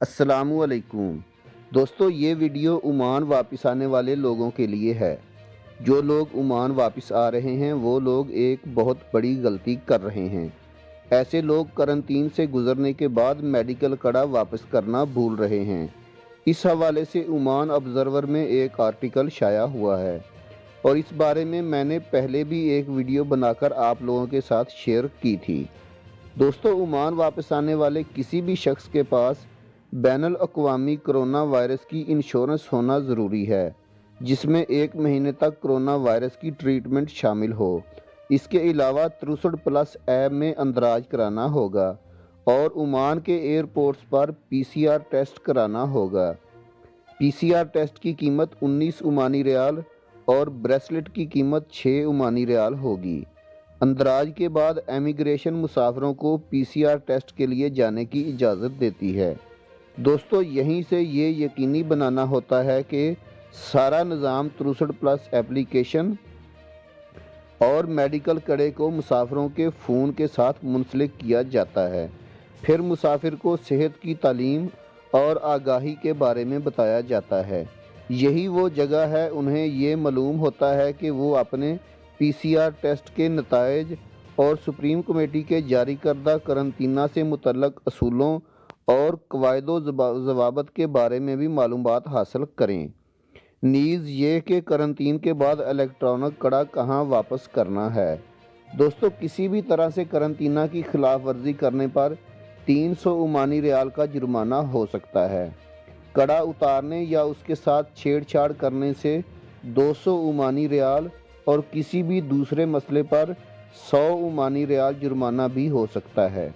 अस्सलामु अलैकुम दोस्तों, ये वीडियो ओमान वापस आने वाले लोगों के लिए है। जो लोग ओमान वापस आ रहे हैं वो लोग एक बहुत बड़ी गलती कर रहे हैं। ऐसे लोग करंटीन से गुजरने के बाद मेडिकल कड़ा वापस करना भूल रहे हैं। इस हवाले से ओमान ऑब्जर्वर में एक आर्टिकल शाया हुआ है और इस बारे में मैंने पहले भी एक वीडियो बनाकर आप लोगों के साथ शेयर की थी। दोस्तों, ओमान वापस आने वाले किसी भी शख्स के पास बैनुल अक़वामी कोरोना वायरस की इंश्योरेंस होना ज़रूरी है, जिसमें 1 महीने तक कोरोना वायरस की ट्रीटमेंट शामिल हो। इसके अलावा 63+ ऐप में अंदराज कराना होगा और ओमान के एयरपोर्ट्स पर PCR टेस्ट कराना होगा। PCR टेस्ट की कीमत 19 ओमानी रियाल और ब्रेसलेट की कीमत 6 ओमानी रियाल होगी। अंदराज के बाद इमिग्रेशन मुसाफिरों को PCR टेस्ट के लिए जाने की इजाज़त देती है। दोस्तों, यहीं से ये यकीनी बनाना होता है कि सारा निज़ाम 63+ एप्लीकेशन और मेडिकल कड़े को मुसाफिरों के फ़ोन के साथ मुंसलिक किया जाता है। फिर मुसाफिर को सेहत की तालीम और आगाही के बारे में बताया जाता है। यही वो जगह है उन्हें ये मालूम होता है कि वो अपने PCR टेस्ट के नताइज और सुप्रीम कमेटी के जारी करदा करंटीना से मुतल्लक असूलों और कवायदो ज़वाबत के बारे में भी मालूमात हासिल करें। नीज़ ये कि करंटीन के बाद इलेक्ट्रॉनिक कड़ा कहाँ वापस करना है। दोस्तों, किसी भी तरह से करंटीना की खिलाफ वर्जी करने पर 300 ओमानी रियाल का जुर्माना हो सकता है। कड़ा उतारने या उसके साथ छेड़छाड़ करने से 200 ओमानी रियाल और किसी भी दूसरे मसले पर 100 ओमानी रियाल जुर्माना भी हो सकता है।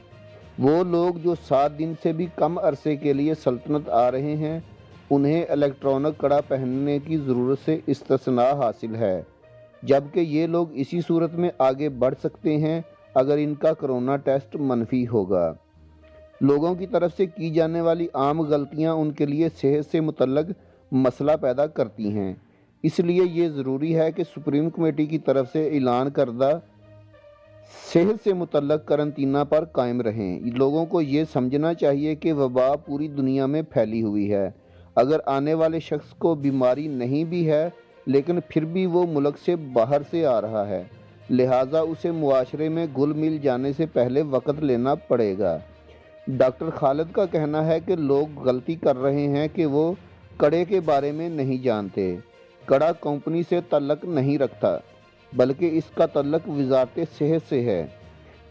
वो लोग जो 7 दिन से भी कम अरसे के लिए सल्तनत आ रहे हैं, उन्हें इलेक्ट्रॉनिक कड़ा पहनने की ज़रूरत से इस्तिस्ना हासिल है, जबकि ये लोग इसी सूरत में आगे बढ़ सकते हैं अगर इनका कोरोना टेस्ट मनफी होगा। लोगों की तरफ से की जाने वाली आम गलतियां उनके लिए सेहत से मुतल्लक मसला पैदा करती हैं। इसलिए ये ज़रूरी है कि सुप्रीम कमेटी की तरफ से ऐलान करदा सेहत से मुतल्लक करंटीना पर कायम रहें। लोगों को ये समझना चाहिए कि वबा पूरी दुनिया में फैली हुई है। अगर आने वाले शख्स को बीमारी नहीं भी है लेकिन फिर भी वो मुल्क से बाहर से आ रहा है, लिहाजा उसे मुआशरे में घुल मिल जाने से पहले वक़्त लेना पड़ेगा। डॉक्टर खालिद का कहना है कि लोग गलती कर रहे हैं कि वो कड़े के बारे में नहीं जानते। कड़ा कंपनी से तल्लक नहीं रखता, बल्कि इसका तल्लक वजारत सेहत से है।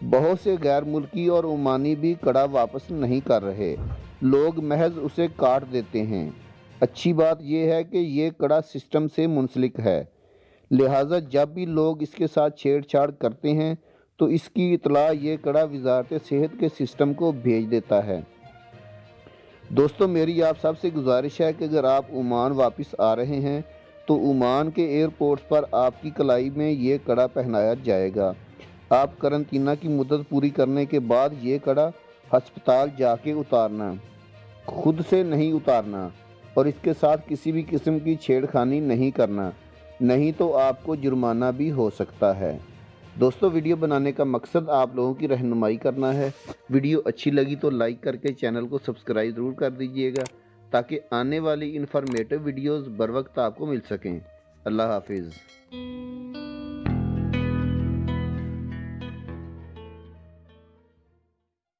बहुत से गैर मुल्की और ओमानी भी कड़ा वापस नहीं कर रहे, लोग महज उसे काट देते हैं। अच्छी बात यह है कि ये कड़ा सिस्टम से मुंसलिक है, लिहाजा जब भी लोग इसके साथ छेड़छाड़ करते हैं तो इसकी इतला ये कड़ा वजारत सेहत के सिस्टम को भेज देता है। दोस्तों, मेरी आप सबसे गुजारिश है कि अगर आप ओमान वापस आ रहे हैं तो ओमान के एयरपोर्ट्स पर आपकी कलाई में ये कड़ा पहनाया जाएगा। आप करंटीना की मुद्दत पूरी करने के बाद ये कड़ा हस्पताल जाके उतारना, खुद से नहीं उतारना और इसके साथ किसी भी किस्म की छेड़खानी नहीं करना, नहीं तो आपको जुर्माना भी हो सकता है। दोस्तों, वीडियो बनाने का मकसद आप लोगों की रहनुमाई करना है। वीडियो अच्छी लगी तो लाइक करके चैनल को सब्सक्राइब ज़रूर कर दीजिएगा ताकि आने वाली इन्फॉर्मेटिव वीडियोस बर वक्त आपको मिल सकें। अल्लाह हाफिज़।